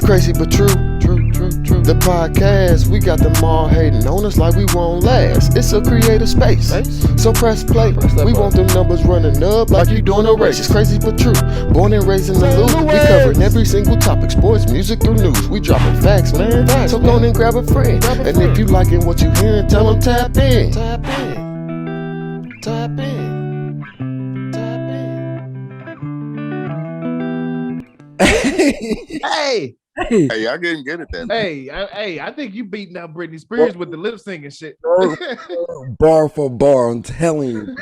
crazy but true. The podcast, we got them all hating on us like we won't last. It's a creative space, so press play. We want them numbers running up like you doing a race. It's crazy but true. Born and raised in the loop. We covering every single topic, sports, music, through news. We dropping facts, man. So go and grab a friend. And if you liking what you hearing, tell them tap in. Tap in. Tap in. Tap in. Hey. Hey, y'all getting good at that. Hey, I think you beating out Britney Spears with the lip syncing shit. Bar for bar, I'm telling you.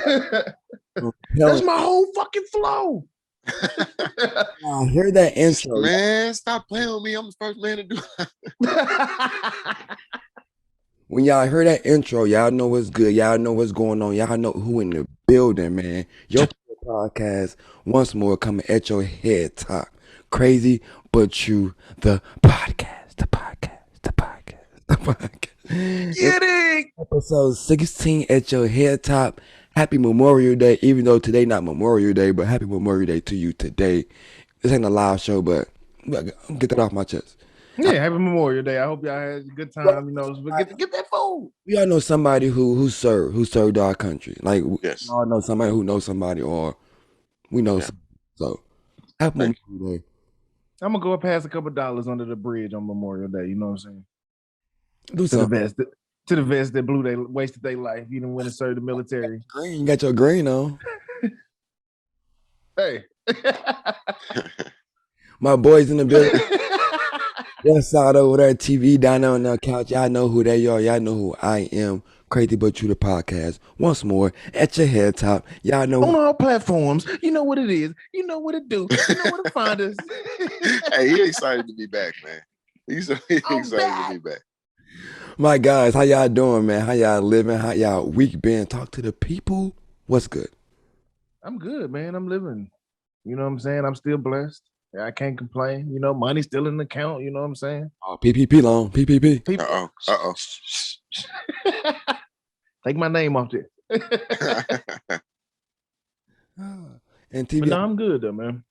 That's my whole fucking flow. I hear that intro. Man, stop playing with me. I'm the first man to do it. When y'all hear that intro, y'all know what's good. Y'all know what's going on. Y'all know who in the building, man. Your podcast once more coming at your head top. Crazy but true. The podcast. Get it. Episode 16 at your head top. Happy Memorial Day. Even though today not Memorial Day, but happy Memorial Day to you today. This ain't a live show, but I'll get that off my chest. Yeah, happy Memorial Day. I hope y'all had a good time. You know, get that food. We all know somebody who served our country. Like yes. we all know somebody who knows somebody, or we know somebody. So happy Memorial Day. I'm gonna go pass a couple dollars under the bridge on Memorial Day. You know what I'm saying? Do something. To the vets that wasted their life. You didn't win and serve the military. Green, you got your green on. Hey. My boys in the building. Yes, out over there, TV down there on the couch. Y'all know who they are. Y'all know who I am. Crazy but true, the podcast. Once more at your head top. Y'all know on all platforms. You know what it is. You know what it do. You know where to find us. Hey, he excited to be back, man. He's excited to be back. My guys, how y'all doing, man? How y'all living? How y'all week been? Talk to the people. What's good? I'm good, man. I'm living. You know what I'm saying? I'm still blessed. I can't complain. You know, money's still in the account. You know what I'm saying? Oh, PPP loan. PPP. Uh-oh. Take my name off there. And TV. But no, I'm good though, man.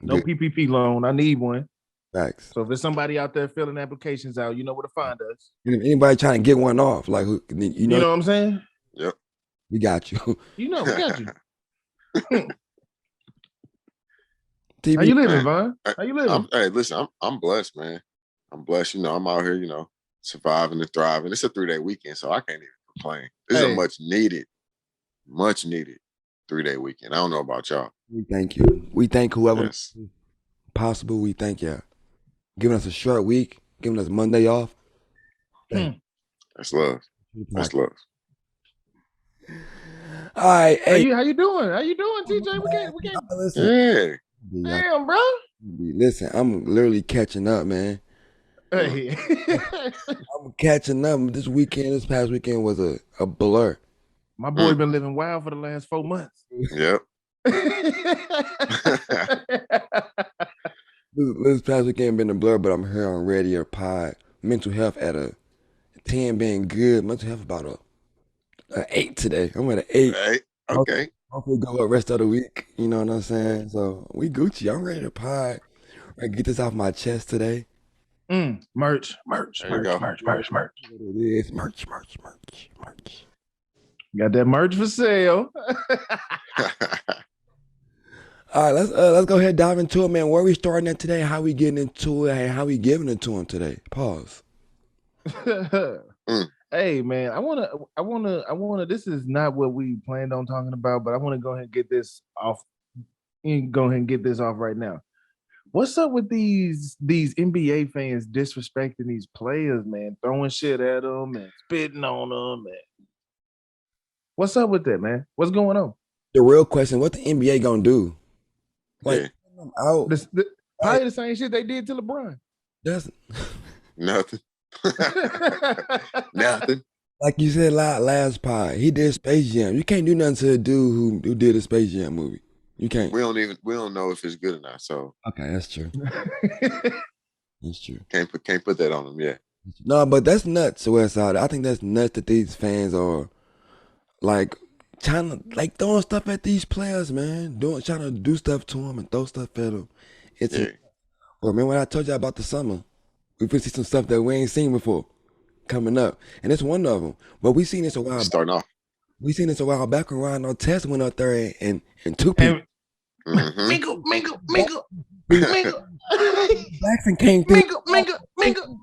No good. PPP loan. I need one. Facts. So if there's somebody out there filling applications out, you know where to find us. Anybody trying to get one off, like you know what I'm saying? Yep. We got you. You know, we got you. TV, how you living, Vaughn? How you living? Hey, listen, I'm blessed, man. I'm blessed. You know, I'm out here, you know, surviving and thriving. It's a 3-day weekend, so I can't even complain. This is a much needed 3-day weekend. I don't know about y'all. We thank you. We thank whoever possible. We thank y'all. Giving us a short week, giving us Monday off. That's love. That's love. All right. Hey. How you doing? How you doing, TJ? We can't. Listen. Damn, bro. Listen, I'm literally catching up, man. Hey. I'm catching up. This past weekend was a blur. My boy been living wild for the last 4 months. Yep. This past weekend been a blur, but I'm here on Radio Pod. Mental health at a 10 being good. Mental health about a 8 today. I'm at an 8. Hey, okay. Hopefully go up rest of the week. You know what I'm saying? So we Gucci. I'm ready to pod. I get this off my chest today. Merch. It is merch. Got that merch for sale. All right, let's go ahead and dive into it, man. Where we starting at today? How we getting into it? Hey, how we giving it to him today? Pause. Hey, man, I wanna. This is not what we planned on talking about, but I want to go ahead and get this off. Go ahead and get this off right now. What's up with these NBA fans disrespecting these players, man? Throwing shit at them and spitting on them, man. What's up with that, man? What's going on? The real question: what the NBA gonna do? Like, probably the same shit they did to LeBron. That's nothing. Nothing. Like you said last pod, he did Space Jam. You can't do nothing to a dude who did a Space Jam movie. You can't. We don't know if it's good or not. So okay, that's true. That's true. Can't put that on them yet. No, but that's nuts, Westside. I think that's nuts that these fans are like trying to throwing stuff at these players, man. Trying to do stuff to them and throw stuff at them. It's Or remember when I told you about the summer? We finna see some stuff that we ain't seen before coming up, and it's one of them. But we seen this a while. Starting off. We seen this a while back when Ryan Test went up there and two people. Mhm. Mingle, mingle, mingle, mingle, Jackson came through. mingle, mingle, mingle.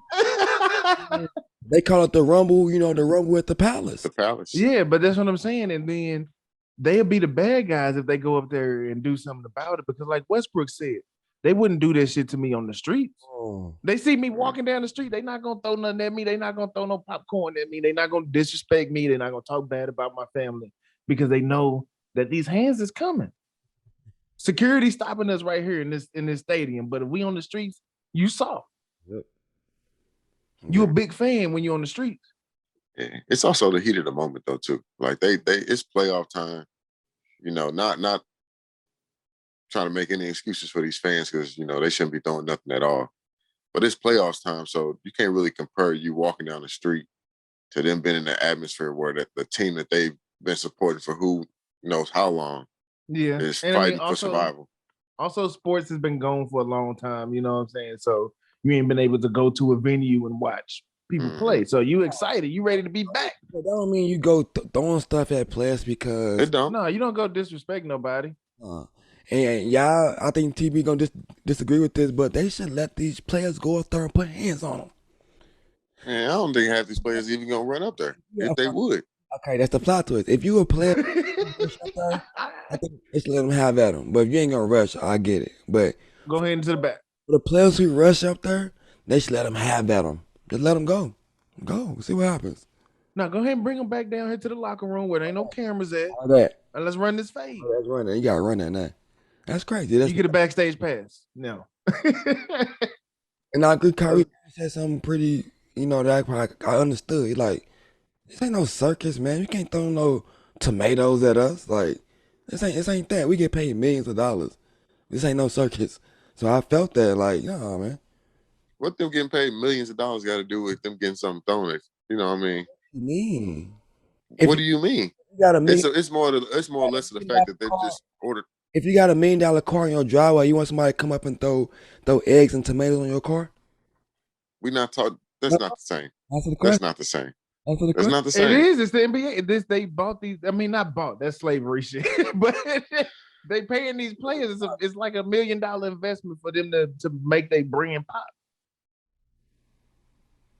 They call it the Rumble, the Rumble at the Palace. The Palace. Yeah, but that's what I'm saying. And then they'll be the bad guys if they go up there and do something about it. Because like Westbrook said, they wouldn't do that shit to me on the streets. Oh. They see me walking down the street, they not gonna throw nothing at me. They not gonna throw no popcorn at me. They not gonna disrespect me. They're not gonna talk bad about my family because they know that these hands is coming. Security stopping us right here in this stadium. But if we on the streets, you soft. Yep. You a big fan when you're on the streets. Yeah. It's also the heat of the moment though too. Like they it's playoff time. Not trying to make any excuses for these fans because they shouldn't be throwing nothing at all. But it's playoffs time, so you can't really compare you walking down the street to them being in the atmosphere where the team that they've been supporting for who knows how long is fighting for survival. Also, sports has been gone for a long time, you know what I'm saying? So you ain't been able to go to a venue and watch people play. So you excited, you ready to be back. That don't mean you go throwing stuff at players because It don't. No, you don't go disrespect nobody. And y'all, I think TB gonna disagree with this, but they should let these players go up there and put hands on them. Man, I don't think half these players even gonna run up there if they would. Okay, that's the plot twist. If you a player, I think they should let them have at them. But if you ain't gonna rush, I get it. But Go ahead into the back. for the players who rush up there, they should let them have at them. Just let them go. Go. See what happens. Now go ahead and bring them back down here to the locker room where there ain't no cameras at. All that. And let's run this fade. That's running. You gotta run that now. That's crazy. That's You get a backstage pass. No. And I agree, Kyrie said something pretty, that I understood. He like, this ain't no circus, man. You can't throw no tomatoes at us. Like, this ain't that. We get paid millions of dollars. This ain't no circus. So I felt that, like, nah, man. What them getting paid millions of dollars got to do with them getting something thrown at? You know what I mean? What do you mean? What do you mean? You got a million, It's more or less of the fact that they just ordered. if you got $1 million car in your driveway, you want somebody to come up and throw eggs and tomatoes on your car? We not talking. That's not the same. Answer the That's question. not the same. Answer the That's question. not the It same. is. It's the NBA. They bought these. I mean, not bought. That's slavery shit. But they paying these players. It's like $1 million investment for them to make their brand pop.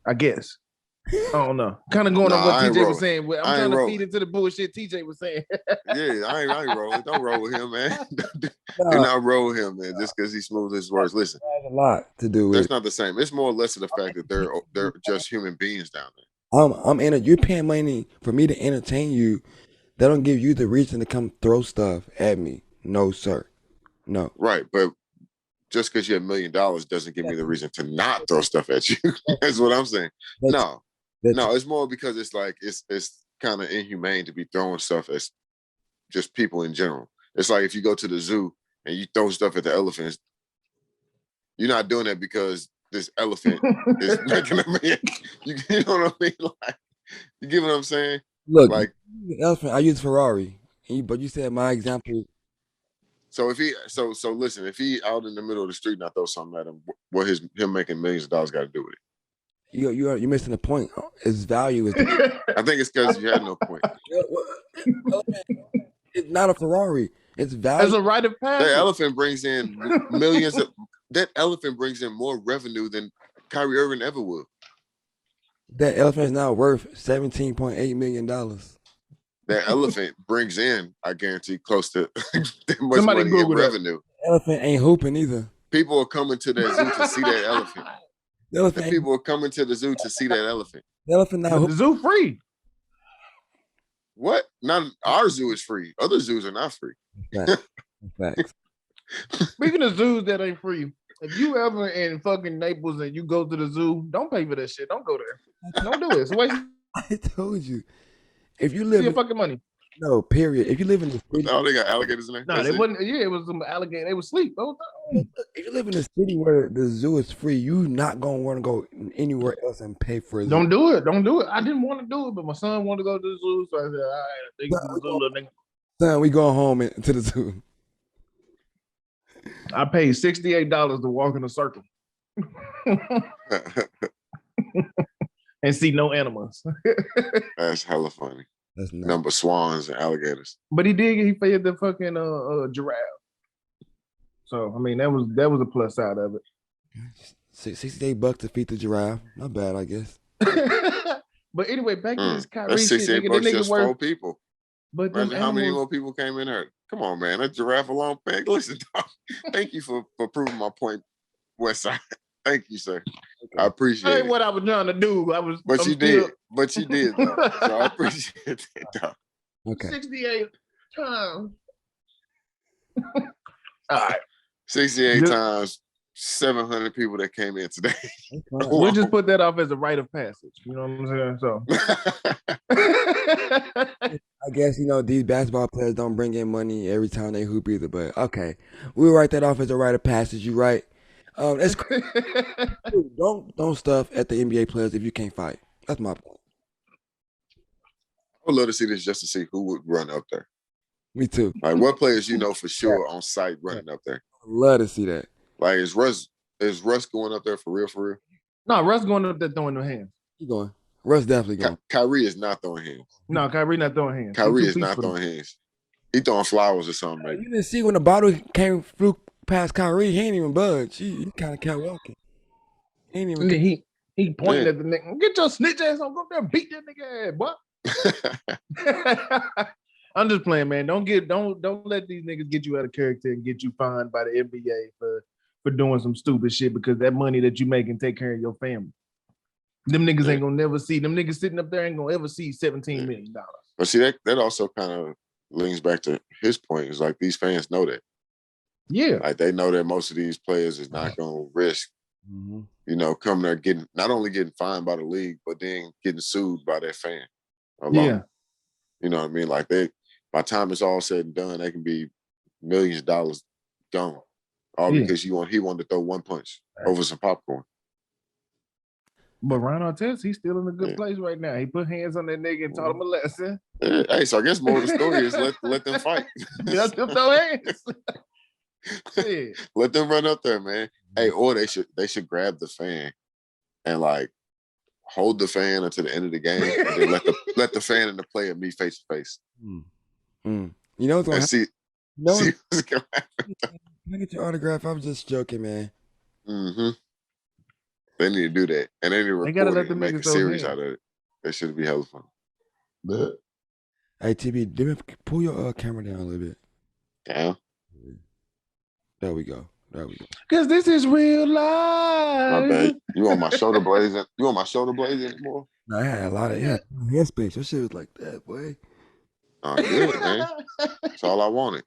I guess. I don't know. Kind of going on what TJ was saying. I'm trying to feed into the bullshit TJ was saying. Yeah, I ain't rolling. Don't roll with him, man. Do not roll with him, man. Just because he smooths his words. Listen, Has a lot to do with that's not the same. It's more or less of the fact that they're just human beings down there. you're paying money for me to entertain you. That don't give you the reason to come throw stuff at me. No, sir. No. Right, but just because you have $1 million doesn't give me the reason to not throw stuff at you. That's what I'm saying. No, it's more because it's like it's kind of inhumane to be throwing stuff at just people in general. It's like if you go to the zoo and you throw stuff at the elephants, you're not doing that because this elephant is making a man. You know what I mean? Like, you get what I'm saying? Look, Like the elephant, I use Ferrari, but you said my example. so if he so listen, if he out in the middle of the street and I throw something at him, what him making millions of dollars got to do with it? You're missing the point. Its value is. I think it's because you had no point. It's not a Ferrari. It's value. As a rite of passage. That elephant brings in millions of. That elephant brings in more revenue than Kyrie Irving ever would. That elephant is now worth $17.8 million. That elephant brings in, I guarantee, close to that much Somebody money in Google that. revenue. Elephant ain't hooping either. People are coming to that zoo to see that elephant. The elephant, People are coming to the zoo to see that elephant. the elephant not The hooping. zoo free. What? Not our zoo is free. Other zoos are not free. Facts. Speaking of zoos that ain't free, if you ever in fucking Naples and you go to the zoo, don't pay for that shit. Don't go there. Don't do it. It's a waste I told you. If you of live your in, fucking money. no, period. If you live in the city, Oh, they got alligators in there? No, That's they it? wasn't. Yeah, it was some alligator. They was asleep. if you live in a city where the zoo is free, you not gonna want to go anywhere else and pay for a zoo. Don't do it. Don't do it. I didn't want to do it, but my son wanted to go to the zoo, so I said, "All right, take you to the zoo, little nigga." Son, we going home to the zoo. I paid $68 to walk in a circle and see no animals. That's hella funny. That's not. Number swans and alligators. But he fed the fucking giraffe. So I mean that was a plus side of it. $68 to feed the giraffe. Not bad, I guess. But anyway, back to this Kyrie That's shit. $68 just worth, 4 people. But imagine how many more people came in there. Come on, man. A giraffe alone. Listen, dog. Thank you for proving my point, Westside. Thank you, sir. Okay. I appreciate it. Ain't what I was trying to do. But you did, though. So I appreciate it, dog. Okay. 68 times. All right. 68 times 700 people that came in today. We'll just put that off as a rite of passage. You know what I'm saying? So I guess, these basketball players don't bring in money every time they hoop either, but okay. We'll write that off as a rite of passage. You right. That's don't stuff at the NBA players if you can't fight. That's my point. I would love to see this just to see who would run up there. Me too. Like what players for sure on site running up there. I'd love to see that. Like is Russ going up there for real? No, Russ going up there throwing no hands. He going. Russ definitely going. Kyrie is not throwing hands. No, Kyrie not throwing hands. Kyrie is not throwing hands. He throwing flowers or something. Maybe. You didn't see when the bottle flew past Kyrie. He ain't even budge. He kind of kept walking. He pointed at the nigga. Get your snitch ass on. Go up there and beat that nigga ass, boy. I'm just playing, man. Don't let these niggas get you out of character and get you fined by the NBA for doing some stupid shit because that money that you make and take care of your family. Them niggas ain't gonna never see. Them niggas sitting up there ain't gonna ever see $17 million. But see, that also kind of leans back to his point. It's like these fans know that. Yeah. Like they know that most of these players is not gonna risk, coming there not only getting fined by the league, but then getting sued by that fan alone. Yeah. You know what I mean? Like by the time it's all said and done, they can be millions of dollars gone. All because he wanted to throw one punch over some popcorn. But Ron Artest, he's still in a good place right now. He put hands on that nigga and taught him a lesson. Hey, so I guess more of the story is let them fight. Let them throw hands. Let them run up there, man. Hey, or they should grab the fan and like hold the fan until the end of the game, and then let the fan and the player meet face to face. You know what's going to happen? See what's going to happen. Can I get your autograph? I was just joking, man. Mm-hmm. They need to do that, and they need to record it and make a series out of it. That should be hella fun. But hey, TB, pull your camera down a little bit. Down. There we go. Because this is real life. My bad. You want my shoulder blades? You want my shoulder blades anymore? No, I had a lot of headspace. Your shit was like that, boy. Oh, good, man. That's all I wanted.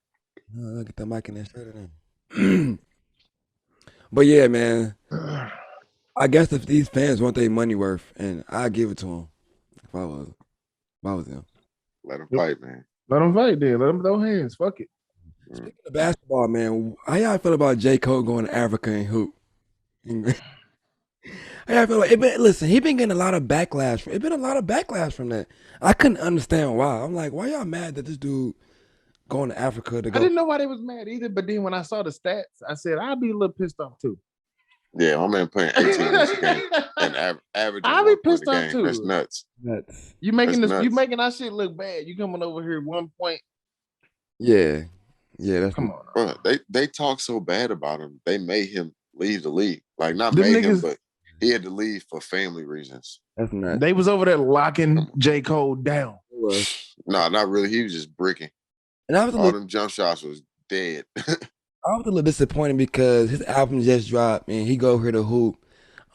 I'll get that mic in that shirt in. But yeah, man. I guess if these fans want their money worth, and I give it to them. If I was them. Let them fight, man. Let them fight, then. Let them throw hands. Fuck it. Speaking of basketball, man, how y'all feel about J.Cole going to Africa and hoop? How y'all feel like he been getting a lot of backlash. It's been a lot of backlash from that. I couldn't understand why. I'm like, why y'all mad that this dude going to Africa to go? I didn't know why they was mad either, but then when I saw the stats, I said I'd be a little pissed off too. Yeah, my man playing 18 minutes a game and averaging. I'll be pissed off too. That's nuts. You making our shit look bad. You coming over here 1 point. Yeah, that's come on. Bro, they talk so bad about him. They made him leave the league. Like not made him, but he had to leave for family reasons. That's nuts. They was over there locking J. Cole down. No, not really. He was just bricking. And all them jump shots was dead. I was a little disappointed because his album just dropped and he go here to hoop.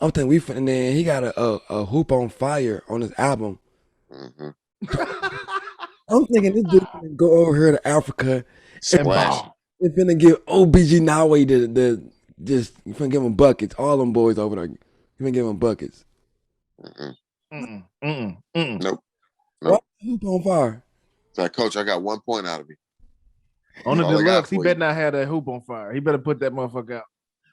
I'm thinking and then he got a hoop on fire on his album. Mm-hmm. I'm thinking this dude can go over here to Africa and ball. He's finna give OBG Nawe the just you finna give him buckets. All them boys over there. You finna give him buckets. Nope. Why hoop on fire? It's like, Coach, I got 1 point out of me. On the deluxe, he better not have that hoop on fire. He better put that motherfucker out.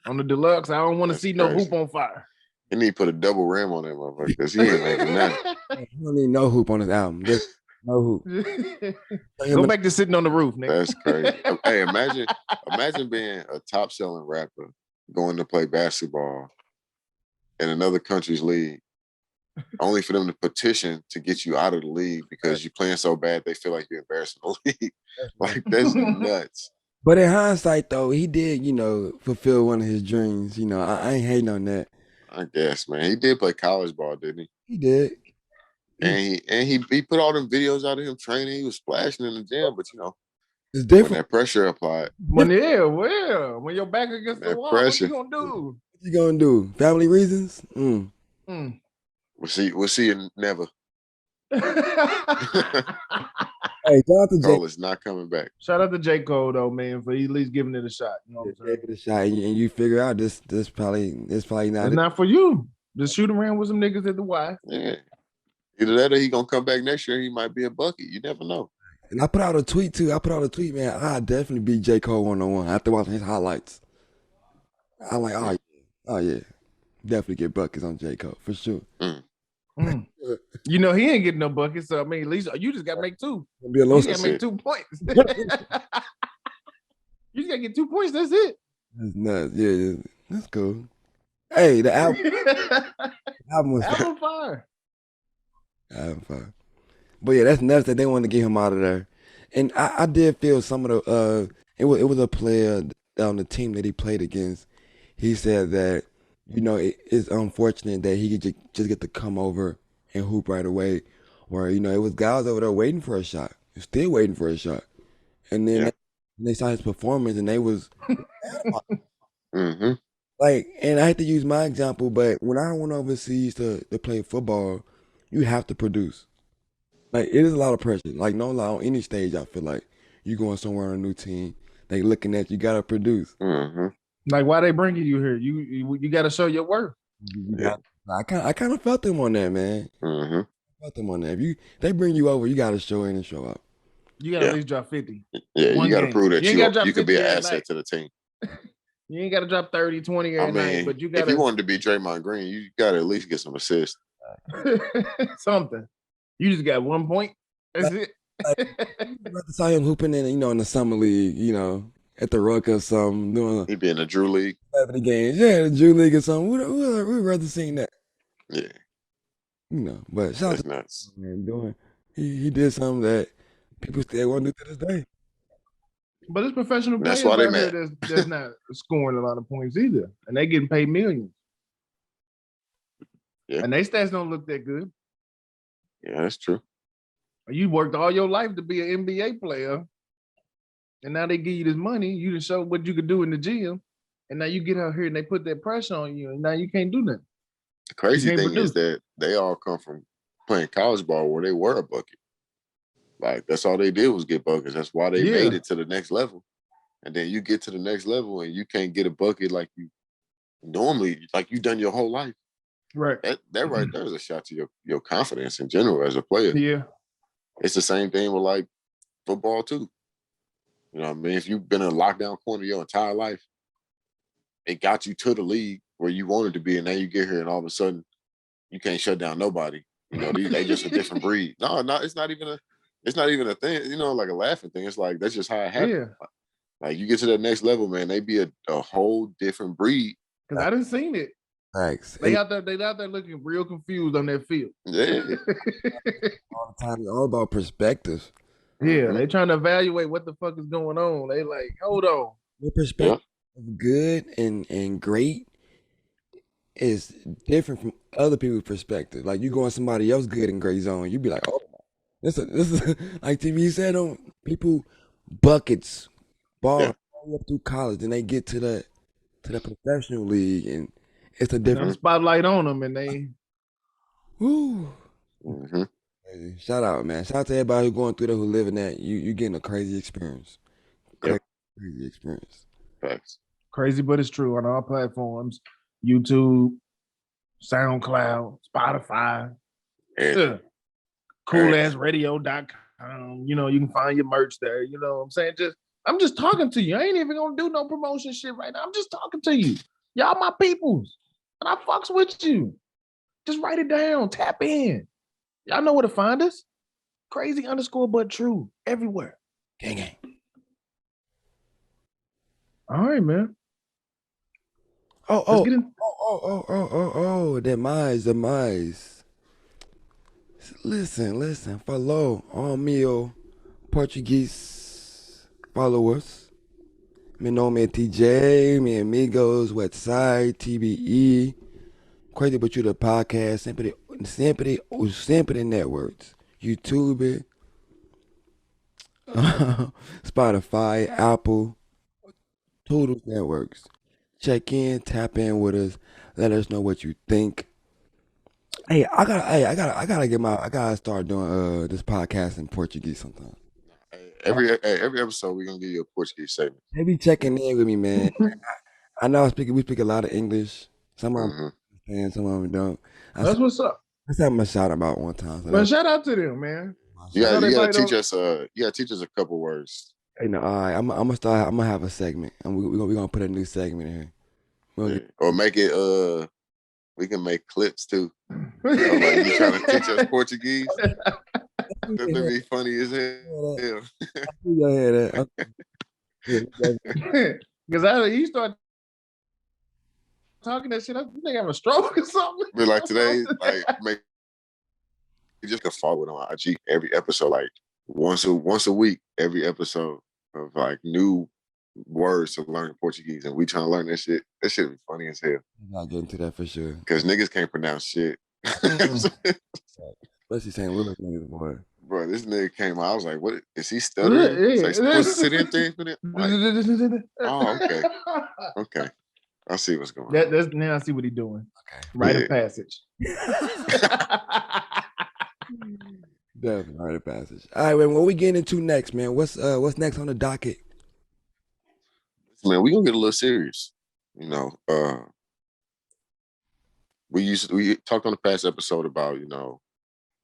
On the deluxe, I don't want to see no hoop on fire. He need to put a double rim on that motherfucker because he ain't making nothing. He don't need no hoop on his album. No who? Go back to sitting on the roof, nigga. That's crazy. Hey, imagine being a top selling rapper going to play basketball in another country's league, only for them to petition to get you out of the league because you're playing so bad they feel like you're embarrassing the league. Like, that's nuts. But in hindsight, though, he did, fulfill one of his dreams. I ain't hating on that. I guess, man. He did play college ball, didn't he? He did. And he put all them videos out of him training. He was splashing in the gym, but It's different. when that pressure applied. When your back against the wall, pressure. what you gonna do? What you gonna do? Family reasons? We'll see you never. Hey, shout out to Cole is not coming back. Shout out to J.Cole though, man, for at least giving it a shot. You know what I'm saying? Give it a shot, and you figure out this probably not. It's not for you. Just shoot around with some niggas at the Y. Yeah. Either that or he gonna come back next year. He might be a bucket. You never know. And I put out a tweet too. Man. I definitely beat J. Cole 1-on-1 after watching his highlights. I like, oh yeah, definitely get buckets on J. Cole for sure. You know he ain't getting no buckets, so I mean, at least you just got to make two. Be a You got to make 2 points. You just got to get 2 points. That's it. That's nuts. Yeah, that's cool. Hey, the album was fire. Album fire. But yeah, that's nuts that they wanted to get him out of there. And I did feel some of the it was a player on the team that he played against. He said that it's unfortunate that he could just get to come over and hoop right away, where it was guys over there waiting for a shot, still waiting for a shot, and then they saw his performance and they was like, and I hate to use my example, but when I went overseas to play football, you have to produce. Like, it is a lot of pressure. Like, no lie, on any stage, I feel like you going somewhere on a new team, they looking at you, gotta produce. Like, why they bringing you here? You got to show your worth. I kind of felt them on that, man. Felt them on that. If they bring you over, you got to show in and show up. You got to at least drop 50. Yeah, you got to prove that you could be an asset to the team. You ain't got to drop 30, 20 every night, but you got. If you wanted to be Draymond Green, you got to at least get some assists. Something. You just got 1 point. That's it. I saw him hooping in the summer league, at the Ruck or something. He'd be in the Drew League. The games, the Drew League or something. We'd rather seen that. Yeah. But shout out to nuts. Man, he did something that people still want to do to this day. But it's professional players That's why they out here that's not scoring a lot of points either, and they getting paid millions. Yeah. And they stats don't look that good. Yeah, that's true. You worked all your life to be an NBA player, and now they give you this money. You just show what you could do in the gym, and now you get out here and they put that pressure on you, and now you can't do nothing. The crazy thing is that they all come from playing college ball where they were a bucket. Like, that's all they did was get buckets. That's why they made it to the next level. And then you get to the next level and you can't get a bucket like you normally, like you've done your whole life. Right. That right there is a shot to your confidence in general as a player. Yeah. It's the same thing with like football too. You know what I mean? If you've been in a lockdown corner your entire life, it got you to the league where you wanted to be, and now you get here and all of a sudden you can't shut down nobody. They just a different breed. No, it's not even a thing, like a laughing thing. It's like that's just how it happened. Yeah. Like you get to that next level, man, they be a whole different breed. Because I done seen it. Thanks. They out there looking real confused on that field. Yeah. All the time, it's all about perspective. Yeah, they trying to evaluate what the fuck is going on. They like, hold on. Your perspective of good and great is different from other people's perspective. Like you go on somebody else good and great zone, you be like, oh, this is like TV said on people buckets, ball all up through college, and they get to the professional league, and it's a different spotlight on them, and they. Woo. Shout out, man! Shout out to everybody who going through that, who living that. You getting a crazy experience. Crazy experience. Thanks. Crazy, but it's true on all platforms: YouTube, SoundCloud, Spotify, coolassradio.com. You can find your merch there. You know what I'm saying? I'm just talking to you. I ain't even gonna do no promotion shit right now. I'm just talking to you. Y'all my peoples. And I fucks with you. Just write it down. Tap in. Y'all know where to find us. crazy_but true everywhere. Gang, gang. All right, man. Oh, Let's oh, get in. demise. Listen. Follow all meal Portuguese followers. Mi nome é TJ, mi amigos, Westside, TBE. Crazy But You the podcast, sempre networks. YouTube, Spotify, Apple, Toodles networks. Check in, tap in with us, let us know what you think. Hey, I gotta start doing this podcast in Portuguese sometime. Every episode, we're gonna give you a Portuguese segment. They be checking in with me, man. I know we speak a lot of English. Some of them understand, some of them don't. That's what's up. Let's have them a shout about one time. Man, shout out to them, man. You gotta teach us. You gotta teach us a couple words. Hey, no, all right. I'm gonna have a segment, and we're gonna put a new segment in here. Or make it. We can make clips too. Like you trying to teach us Portuguese. That'd be funny as hell. Because you start talking that shit, I think I'm a stroke or something. But like today, like you just can follow it on IG every episode, like once a week, every episode of like new words to learn Portuguese, and we trying to learn that shit. That shit be funny as hell. I'll get into that for sure. Because niggas can't pronounce shit. Especially St. Louis niggas, boy. Bro, this nigga came out. I was like, "What is he stuttering?" It's like, oh, okay. I see what's going on. Now I see what he's doing. Okay, rite of passage. Definitely rite of passage. All right, man. What we getting into next, man? What's next on the docket? Man, we gonna get a little serious. You know, we talked on the past episode about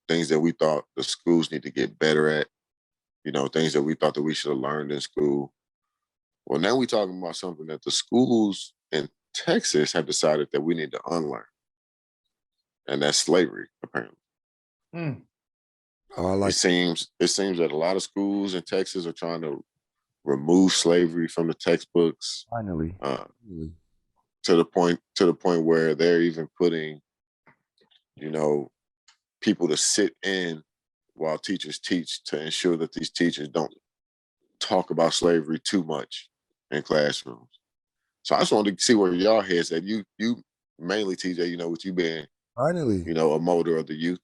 things that we thought the schools need to get better at. Things that we thought that we should have learned in school. Well, now we're talking about something that the schools in Texas have decided that we need to unlearn, and that's slavery, apparently. Oh, I like. It seems that a lot of schools in Texas are trying to remove slavery from the textbooks. Finally. To the point where they're even putting, people to sit in while teachers teach to ensure that these teachers don't talk about slavery too much in classrooms. So I just wanted to see where y'all heads at. You mainly, TJ, with you being finally, a motor of the youth.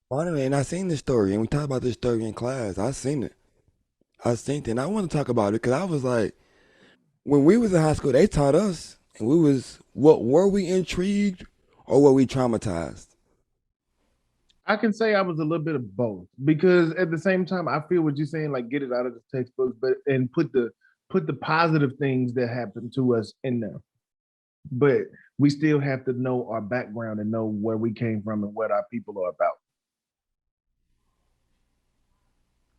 Finally, and I seen this story, and we talked about this story in class. I seen it, and I want to talk about it because I was like, when we was in high school, they taught us, and were we intrigued or were we traumatized? I can say I was a little bit of both, because at the same time, I feel what you're saying, like get it out of the textbooks, and put the positive things that happen to us in there. But we still have to know our background and know where we came from and what our people are about.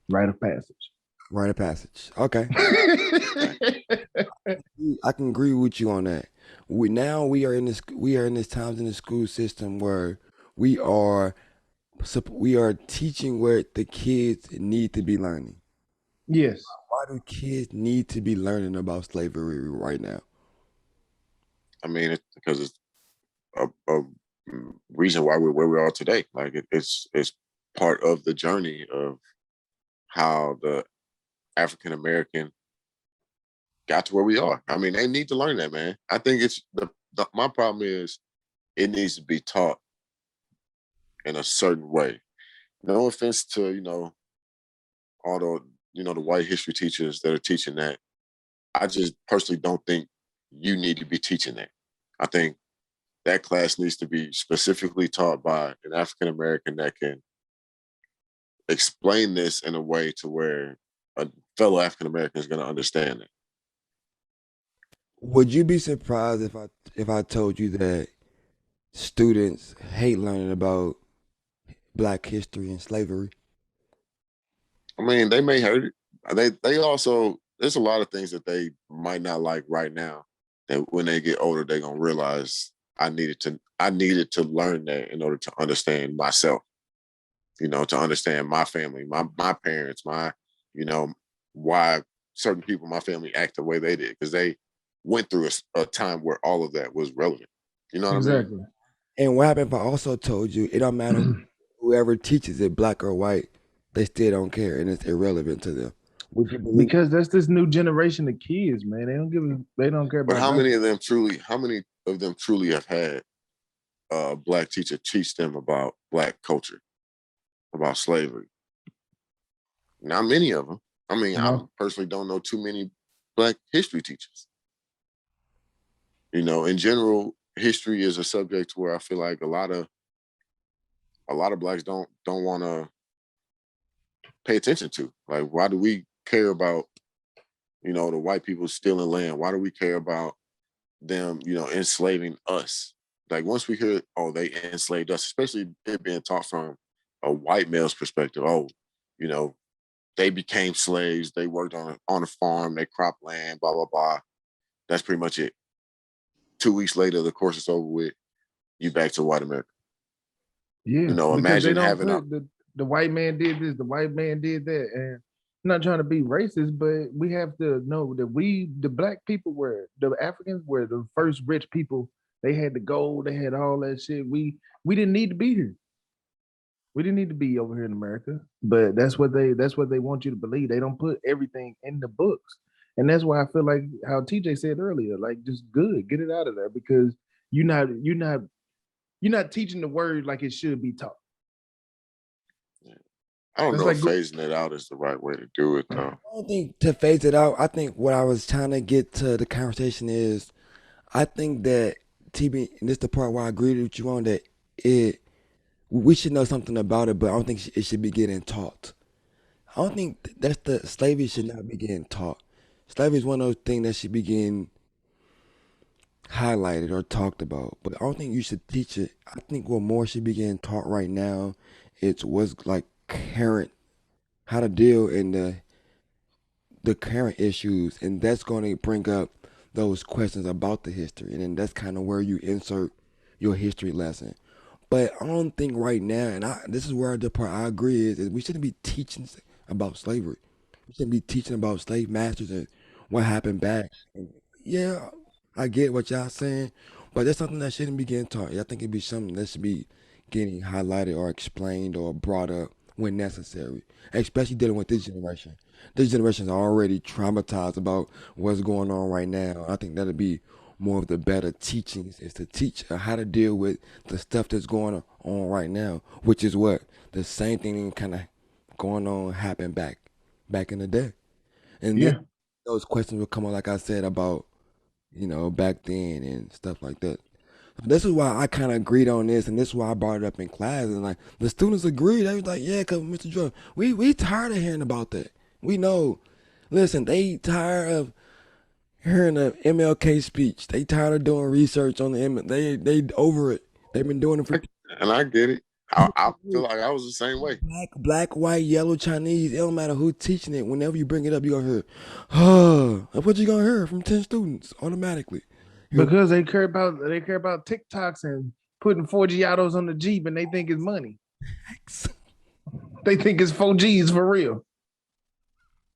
Rite of passage. Rite of passage. Okay. I can agree with you on that. We are in this times in the school system where we are teaching where the kids need to be learning. Yes. Why do kids need to be learning about slavery right now? I mean, it's because it's a reason why we're where we are today. Like it's part of the journey of how the African American got to where we are. I mean, they need to learn that, man. I think it's my problem is it needs to be taught in a certain way. No offense to all the the white history teachers that are teaching that. I just personally don't think you need to be teaching that. I think that class needs to be specifically taught by an African American that can explain this in a way to where a fellow African American is going to understand it. Would you be surprised if I told you that students hate learning about Black history and slavery? I mean, they may hurt it. They also, there's a lot of things that they might not like right now that when they get older, they're gonna realize I needed to learn that in order to understand myself. you know, to understand my family, my parents, my, you know, why certain people in my family act the way they did, because they went through a time where all of that was relevant. You know what I mean? Exactly. And what happened if I also told you it don't matter whoever teaches it, black or white, they still don't care and it's irrelevant to them. Would you believe? Because that's this new generation of kids, man. They don't care But about how nothing. many of them truly have had a black teacher teach them about black culture, about slavery? Not many of them. I mean, I No. personally don't know too many black history teachers. You know, in general, history is a subject where I feel like a lot of blacks don't want to pay attention to. Like, why do we care about, you know, the white people stealing land? Why do we care about them, you know, enslaving us? Like, once we hear, oh, they enslaved us, especially it being taught from a white male's perspective. Oh, you know, they became slaves. They worked on a farm. They cropped land. Blah blah blah. That's pretty much it. 2 weeks later, the course is over with. You back to white America. Yeah, You know, because they imagine don't having a put the white man did this, the white man did that, and I'm not trying to be racist, but we have to know that the black people were the Africans were the first rich people. They had the gold, they had all that shit. We didn't need to be here. We didn't need to be over here in America, but that's what they want you to believe. They don't put everything in the books, and that's why I feel like how TJ said earlier, like just good, get it out of there because you're not teaching the word like it should be taught. I don't That's know like if phasing it out is the right way to do it, though. I don't think to phase it out. I think what I was trying to get to the conversation is, I think that TB, and this is the part where I agree with you on that it we should know something about it, but I don't think it should be getting taught. I don't think that's the slavery should not be getting taught. Slavery is one of those things that should be getting highlighted or talked about, but I don't think you should teach it. I think what more should be getting taught right now, it's what's like current, how to deal in the current issues, and that's going to bring up those questions about the history, and then that's kind of where you insert your history lesson. But I don't think right now, and this is where the part I agree is we shouldn't be teaching about slavery. We shouldn't be teaching about slave masters and what happened back. And yeah, I get what y'all saying, but that's something that shouldn't be getting taught. I think it'd be something that should be getting highlighted or explained or brought up when necessary, especially dealing with this generation. This generation is already traumatized about what's going on right now. I think that'd be more of the better teachings is to teach how to deal with the stuff that's going on right now, which is what the same thing kind of going on happened back in the day. And yeah, then those questions will come up, like I said, about back then and stuff like that. This is why I kind of agreed on this, and this is why I brought it up in class. And like the students agreed, they was like, "Yeah, cause Mr. Jordan, we tired of hearing about that. We know. Listen, they tired of hearing the MLK speech. They tired of doing research on the They over it. They've been doing it for And I get it. I feel like I was the same way. black, white, yellow, Chinese. It don't matter who's teaching it. Whenever you bring it up, you gonna hear, what you gonna hear from 10 students automatically. because they care about TikToks and putting 4Giatos on the Jeep, and they think it's money. They think it's 4Gs for real.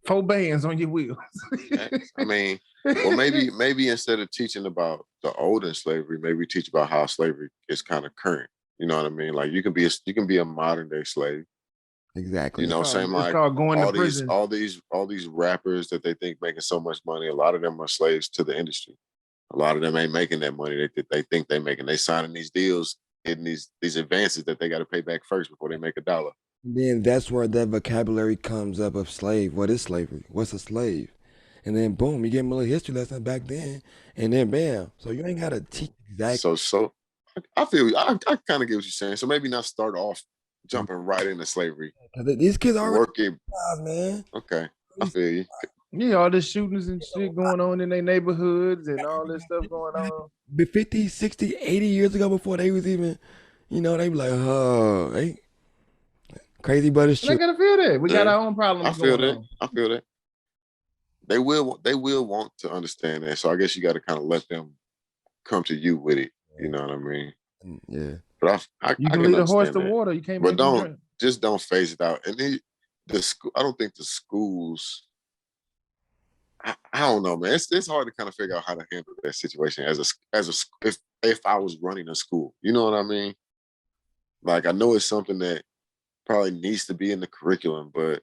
4 bands on your wheels. I mean, well, maybe instead of teaching about the olden slavery, maybe teach about how slavery is kind of current. You know what I mean? Like you can be a modern day slave. Exactly. You know, same It's like called going all to these prison. all these rappers that they think making so much money. A lot of them are slaves to the industry. A lot of them ain't making that money. They think they making. They signing these deals, getting these advances that they got to pay back first before they make a dollar. Then that's where that vocabulary comes up of slave. What is slavery? What's a slave? And then boom, you get them a little history lesson back then, and then bam. So you ain't gotta teach exactly. So I feel I kind of get what you're saying. So maybe not start off jumping right into slavery. These kids already Working. man. Okay, I feel you. Yeah, all the shootings and shit going on in their neighborhoods and all this stuff going on. But 50, 60, 80 years ago before they was even, they be like, oh, hey, crazy but it's And I true. gotta feel that. We got Yeah. our own problems I feel going that. on. I feel that. They will want to understand that. So I guess you got to kind of let them come to you with it. You know what I mean? Yeah. But I You can can lead a horse understand to that. water. You can't But make him drink. just don't phase it out. And then the school, I don't think the schools. I don't know, man. It's hard to kind of figure out how to handle that situation if I was running a school. You know what I mean? Like I know it's something that probably needs to be in the curriculum, but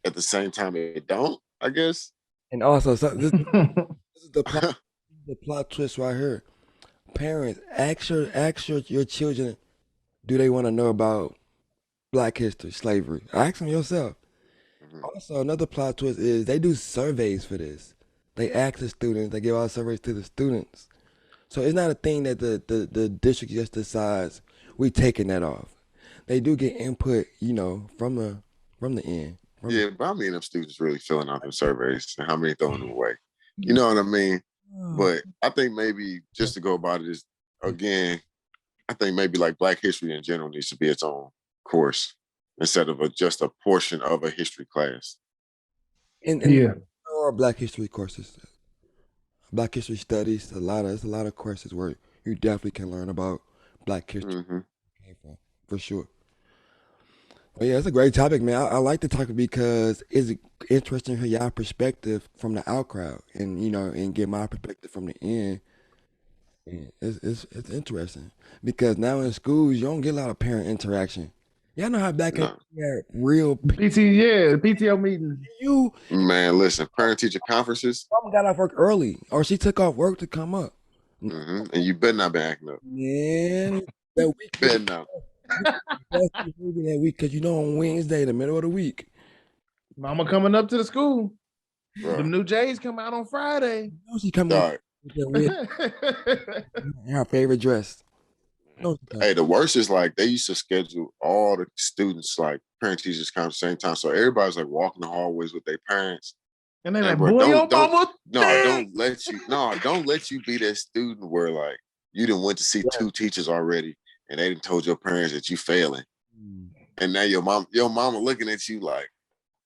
at the same time, it don't. I guess. And also, this is the plot twist right here. Parents, ask your children, do they want to know about Black history, slavery? Ask them yourself. Also, another plot twist is they do surveys for this. They ask the students, they give out surveys to the students. So it's not a thing that the district just decides we taking that off. They do get input, from the end. Yeah, but I mean, them students really filling out them surveys and how many throwing them away. You know what I mean? But I think maybe just to go about it is, again, I think maybe like Black history in general needs to be its own course instead of just a portion of a history class. And there are Black history courses, Black history studies. There's a lot of courses where you definitely can learn about Black history, for sure. But yeah, it's a great topic, man. I like the topic because it's interesting to hear y'all perspective from the out crowd, and and get my perspective from the end. And it's interesting because now in schools you don't get a lot of parent interaction. Y'all know how back in real PTO meetings. Man, listen, parent teacher conferences. Mom got off work early, or she took off work to come up. And you better not be acting up. Man, that week better not. That week, because on Wednesday, the middle of the week, Mama coming up to the school. Right. The new J's come out on Friday. She coming out her favorite dress. Hey, the worst is like they used to schedule all the students like parent teachers conference at the same time, so everybody's like walking the hallways with their parents. And they're like, "Boy, don't let you be that student where like you done went to see two teachers already, and they done told your parents that you failing, and now your mama looking at you like,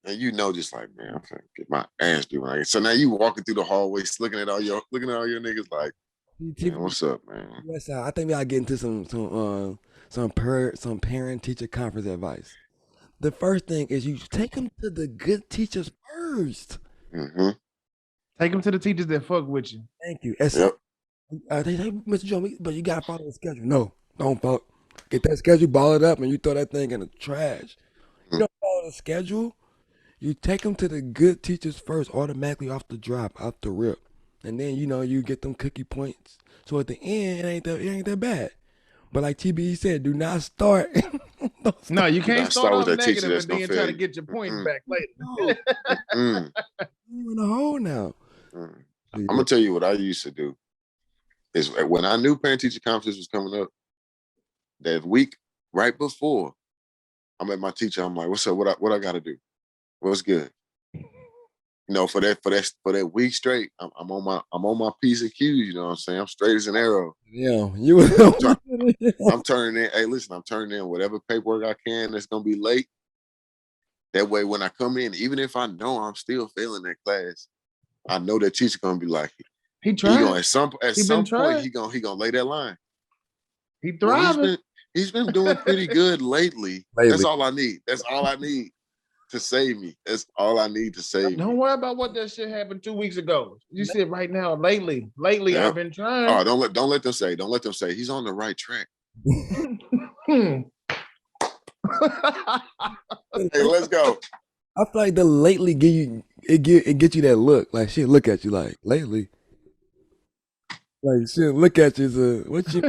and just like, man, I'm gonna get my ass beat when I get. So now you walking through the hallways, looking at all your niggas like, man, what's up, man? Yes, I think we gotta get into some parent teacher conference advice. The first thing is you take them to the good teachers first. Take them to the teachers that fuck with you. Thank you. They say, Mr. Joe, but you gotta follow the schedule. No, don't follow. Get that schedule, ball it up, and you throw that thing in the trash. You don't follow the schedule. You take them to the good teachers first, automatically off the drop, off the rip, and then you get them cookie points. So at the end, it ain't that bad. But like TBE said, do not start. No, you can't start off negative and then try to get your points back later. You in a hole now. I'm gonna tell you what I used to do. Is when I knew parent teacher conference was coming up, that week right before, I'm at my teacher. I'm like, "What's up? What I got to do? What's good?" For that week straight, I'm on my P's and Q's. You know what I'm saying? I'm straight as an arrow. Yeah, I'm turning in. Hey, listen, I'm turning in whatever paperwork I can that's gonna be late. That way, when I come in, even if I know I'm still failing that class, I know that teacher gonna be like, he tried. At some point, he gonna lay that line. He thriving. He's been doing pretty good lately. That's all I need. That's all I need to save me. That's all I need to save me. Don't worry about what that shit happened 2 weeks ago. You said right now, lately, I've been trying. Oh, don't let them say he's on the right track. Hey, let's go. I feel like the lately get you that look. Like she'll look at you like lately. Like she'll look at you as what you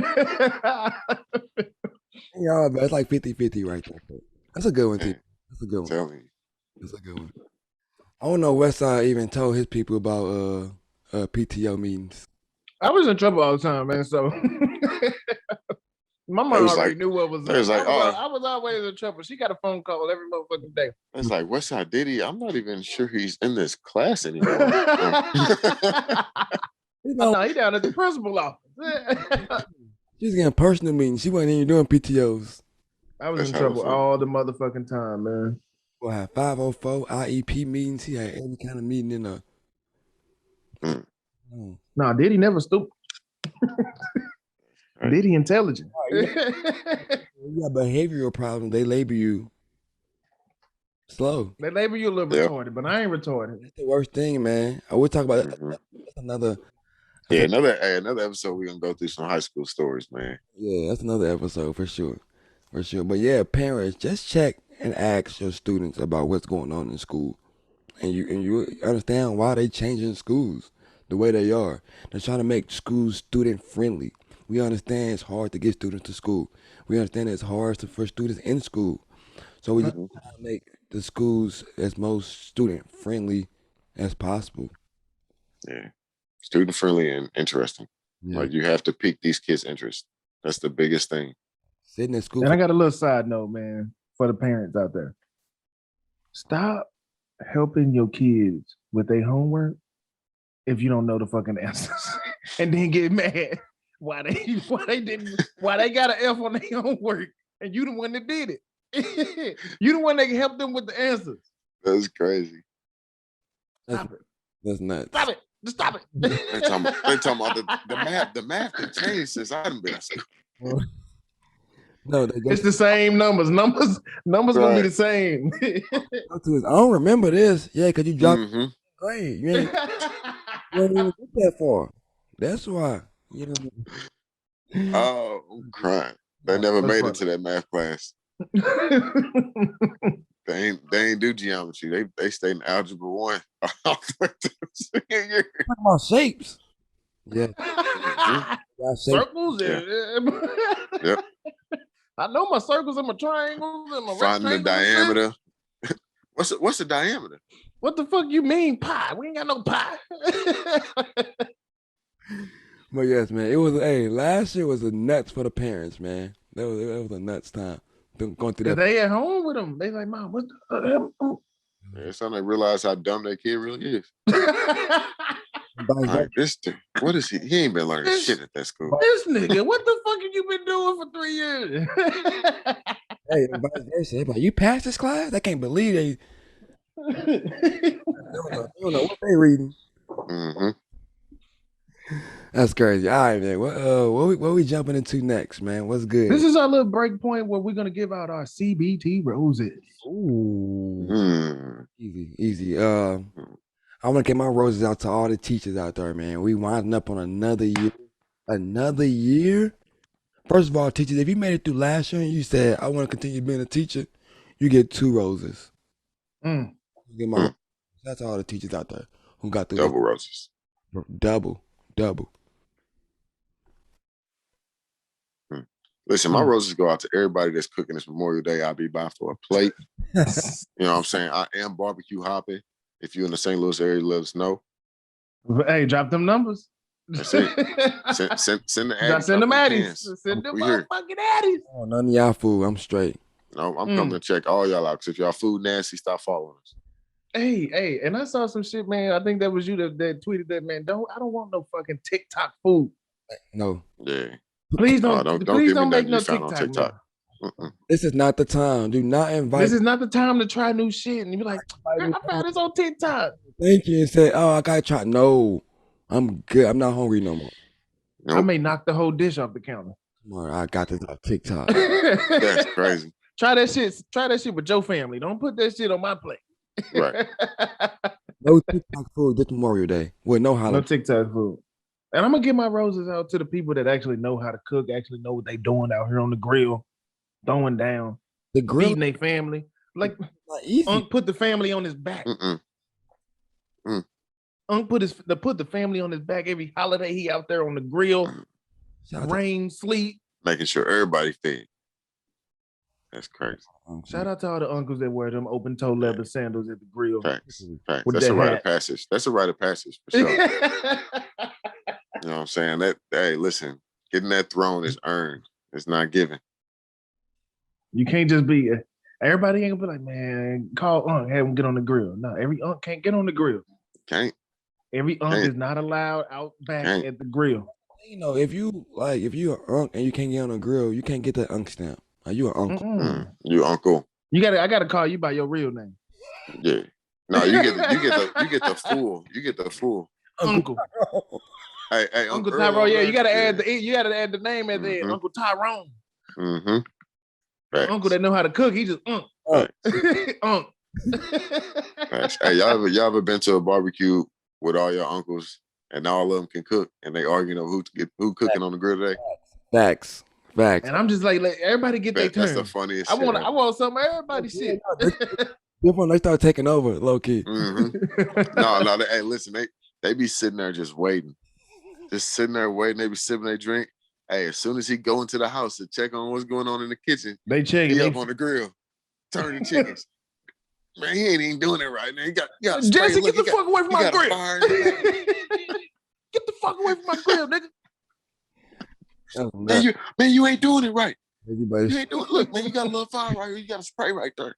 yeah, it's like 50-50 right there. That's a good one, too. That's a good one. Tell me. That's a good one. I don't know Westside even told his people about PTO meetings. I was in trouble all the time, man. So my mom already knew what was up. I was always in trouble. She got a phone call every motherfucking day. It's like, Westside Diddy, I'm not even sure he's in this class anymore. No, he down at the principal office. She's getting personal meetings. She wasn't even doing PTOs. I was in trouble all the motherfucking time, man. We'll have 504 IEP meetings. He had every kind of meeting in a. No, Diddy never stupid. Diddy intelligent. You got behavioral problems. They label you slow. They label you a little retarded, but I ain't retarded. That's the worst thing, man. I will talk about that. Mhm. That's another. Yeah, another episode. We're gonna go through some high school stories, man. Yeah, that's another episode for sure. For sure. But yeah, parents, just check and ask your students about what's going on in school. And you understand why they changing schools the way they are. They're trying to make schools student friendly. We understand it's hard to get students to school. We understand it's hard for students in school. So we just Mhm. try to make the schools as most student friendly as possible. Yeah, student friendly and interesting. Yeah. Like you have to pique these kids' interest. That's the biggest thing. Sitting in school. And I got a little side note, man, for the parents out there. Stop helping your kids with their homework if you don't know the fucking answers, and then get mad why they got an F on their homework, and you the one that did it. You the one that helped them with the answers. That's crazy. Stop it. That's nuts. Stop it. Just stop it. They talking about the math. The math can change since I done been in school. No, It's the same numbers. Numbers gonna be the same. I don't remember this. Yeah, because you dropped Mhm. grade. You ain't even get that far. That's why. You know. Oh, I'm crying. They never That's made funny. it to that math class. They ain't do geometry. They stayed in algebra 1. Talking about shapes. Yeah. Circles. Yeah. And, Yep. I know my circles and my triangles and my Finding the rectangles. diameter. What's the diameter? What the fuck you mean pi? We ain't got no pi. But yes, man, it was. Last year was a nuts for the parents, man. That was a nuts time. Going through that. They at home with them. They like, Mom, what's Yeah, it's time they realize how dumb that kid really is. the Like, what is he? He ain't been learning shit at that school. This nigga, what the fuck have you been doing for 3 years? Hey, they like, you passed this class? I can't believe they don't know what they reading. Mm-hmm. That's crazy. All right, man. What we jumping into next, man? What's good? This is our little break point where we're gonna give out our CbT Roses. Ooh. Easy. I want to get my roses out to all the teachers out there, man. We winding up on another year. Another year? First of all, teachers, if you made it through last year and you said, I want to continue being a teacher, you get 2 roses. Mm. Get my That's all the teachers out there who got through Double roses. Double. Listen, my roses go out to everybody that's cooking this Memorial Day. I'll be by for a plate. You know what I'm saying? I am barbecue hopping. If you're in the St. Louis area, let us know. Hey, drop them numbers. That's it. Send the addies. Send them drop addies. Send them We here. motherfucking addies. Oh, none of y'all food. I'm straight. No, I'm coming to check all y'all out. Because if y'all food nasty, stop following us. Hey, and I saw some shit, man. I think that was you that tweeted that, man. I don't want no fucking TikTok food. No. Yeah. Please don't. Please don't make no TikTok. TikTok. This is not the time. Do not invite. This is not the time to try new shit. And you be like, I found this on TikTok. Thank you and say, oh, I gotta try. No, I'm good. I'm not hungry no more. Nope. I may knock the whole dish off the counter. Come on, I got this on TikTok. That's crazy. Try that shit with your family. Don't put that shit on my plate. Right. No TikTok food this Memorial Day. Well, no No holiday. TikTok food. And I'm gonna give my roses out to the people that actually know how to cook, actually know what they doing out here on the grill, throwing down, The grill feeding their family. Like not easy. Unc put the family on his back. Unc put the family on his back every holiday. He out there on the grill, rain, sleet. Making sure everybody fed. That's crazy. Shout out to all the uncles that wear them open toe leather sandals at the grill. Facts. With That's that a rite hat. of passage. That's a rite of passage for sure. You know what I'm saying? Hey, listen, getting that throne is earned. It's not given. You can't just be. Everybody ain't gonna be like, man, call Unc, have him get on the grill. No, every Unc can't get on the grill. Can't. Every Unc is not allowed out back at the grill. You know, if you're an Unc and you can't get on a grill, you can't get that Unc stamp. Are you an uncle? You uncle. I gotta call you by your real name. Yeah. No, you get the full. You get the full. Uncle. Hey, Uncle Tyrone. Yeah, you gotta add the name at the end. Uncle Tyrone. Mm-hmm. Facts. Uncle that know how to cook, he just Facts. Facts. Hey, y'all ever been to a barbecue with all your uncles and all of them can cook and they arguing over who cooking on the grill today? Facts. And I'm just like everybody get their turn. That's the funniest shit. I want some of everybody shit. Different, they start taking over, low key. Mm-hmm. No, hey, listen, they be sitting there just waiting. Just sitting there waiting. They be sipping their drink. Hey, as soon as he go into the house to check on what's going on in the kitchen, they check. He up on the grill, turning chickens. Man, he ain't even doing it right now. You got Jesse, get the fuck away from my grill. Get the fuck away from my grill, nigga. Man, you ain't doing it right. Everybody. You ain't doing it. Look, man, you got a little fire right here. You got a spray right there.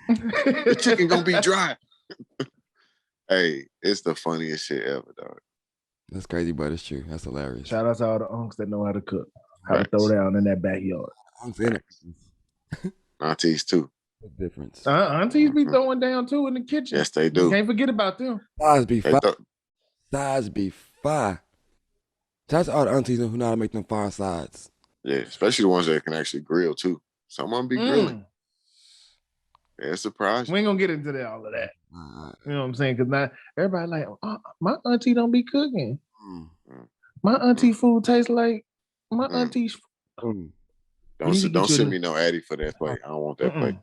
The chicken gonna be dry. Hey, it's the funniest shit ever, dog. That's crazy, but it's true. That's hilarious. Shout out to all the unks that know how to cook, how to throw down in that backyard. Unks in it. Aunties too. What difference? Aunties be throwing down too in the kitchen. Yes, they do. You can't forget about them. Size be fire. Sides be fire. Shout out to all the aunties who know how to make them fire sides. Yeah, especially the ones that can actually grill too. Some of them be grilling. Yeah, it's surprising. We ain't gonna get into all of that. You know what I'm saying? Because now everybody like, my auntie don't be cooking. My auntie food tastes like my auntie's. Don't send me no Addy for that plate. I don't want that plate.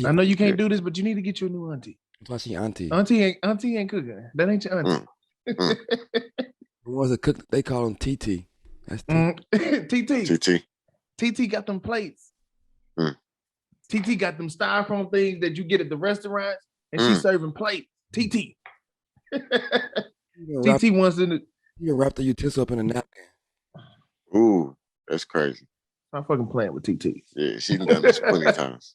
I know you can't do this, but you need to get you a new auntie. That's why she auntie. Auntie ain't cooking. That ain't your auntie. Who wants to cook? They call them TT. That's TT. TT got them plates. TT got them styrofoam things that you get at the restaurants, and she's serving plates. TT. TT wants to. You can wrap the utensil up in a napkin. Ooh, that's crazy. I'm fucking playing with TT. Yeah, she's done this plenty of times.